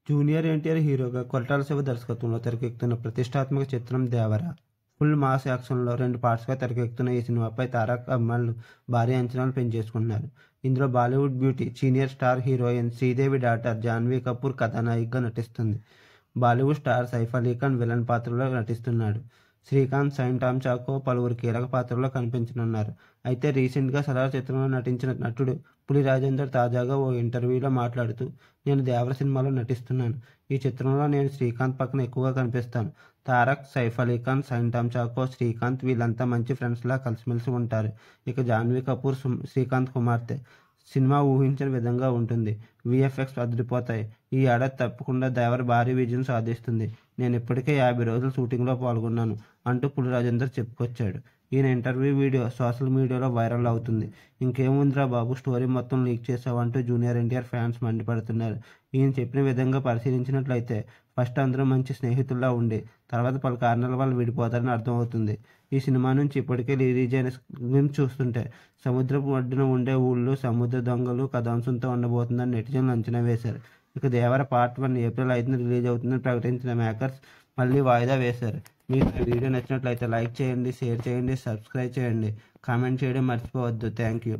Junior NTR హీరోగా కొరటాల శివ దర్శకత్వంలో తెరకెక్కుతున్న ప్రతిష్టాత్మక చిత్రం 'దేవర'. ఫుల్ మాస్ యాక్షన్లో 2 పార్ట్స్గా తెరకెక్కుతున్న ఈ సినిమాపై తారక్ అభిమానులు భారీ అంచనాలు పెంచేసుకుంటున్నారు. ఇందులో Bollywood beauty, senior star heroine Sridevi daughter Janhvi Kapoor కథానాయికగా నటిస్తుంది. బాలీవుడ్ స్టార్ సైఫ్ అలీ ఖాన్ విలన్ పాత్రలో నటిస్తున్నాడు. శ్రీకాంత్, సైన్ టామ్ చాకో పలువురు కీలక పాత్రల్లో కనిపించనున్నారు. అయితే రీసెంట్గా 'సలార్' చిత్రంలో నటించిన నటుడు పులి రాజేందర్ తాజాగా ఓ ఇంటర్వ్యూలో మాట్లాడుతూ, నేను 'దేవర' సినిమాలో నటిస్తున్నాను. ఈ చిత్రంలో నేను శ్రీకాంత్ పక్కన ఎక్కువగా కనిపిస్తాను. తారక్, సైఫ్ అలీ ఖాన్, సైన్ టామ్ చాకో, శ్రీకాంత్ వీళ్ళంతా మంచి ఫ్రెండ్స్లా కలిసిమెలిసి ఉంటారు. ఇక జాన్వీ కపూర్ శ్రీకాంత్ కుమార్తె. సినిమా ఊహించిన విధంగా ఉంటుంది. వీఎఫ్ఎక్స్ అదిరిపోతాయి. ఈ ఏడాది తప్పకుండా 'దేవర' భారీ విజయం సాధిస్తుంది. నేను ఇప్పటికే 50 రోజులు షూటింగ్లో పాల్గొన్నాను అంటూ పులి రాజేందర్ చెప్పుకొచ్చాడు. ఈయన ఇంటర్వ్యూ వీడియో సోషల్ మీడియాలో వైరల్ అవుతుంది. ఇంకేముందిరా బాబు, స్టోరీ మొత్తం లీక్ చేసావంటూ జూనియర్ ఎన్టీఆర్ ఫ్యాన్స్ మండిపడుతున్నారు. ఈయన చెప్పిన విధంగా పరిశీలించినట్లయితే ఫస్ట్ అందరూ మంచి స్నేహితుల్లా ఉండి తర్వాత పలు కారణాల వల్ల విడిపోతారని అర్థమవుతుంది. ఈ సినిమా నుంచి ఇప్పటికే రిలీజ్ అయిన గ్లింప్స్ చూస్తుంటే సముద్రపు ఒడ్డున ఉండే ఊళ్ళు, సముద్ర దొంగలు కథాంశంతో ఉండబోతుందని నెటిజన్లు అంచనా వేశారు. ఇక 'దేవర పార్ట్ 1' ఏప్రిల్ 5న రిలీజ్ అవుతుందని ప్రకటించిన మేకర్స్ మళ్ళీ వాయిదా వేశారు. మీకు ఈ వీడియో నచ్చినట్లయితే లైక్ చేయండి, షేర్ చేయండి, సబ్స్క్రైబ్ చేయండి, కామెంట్ చేయడం మర్చిపోవద్దు. Thank you.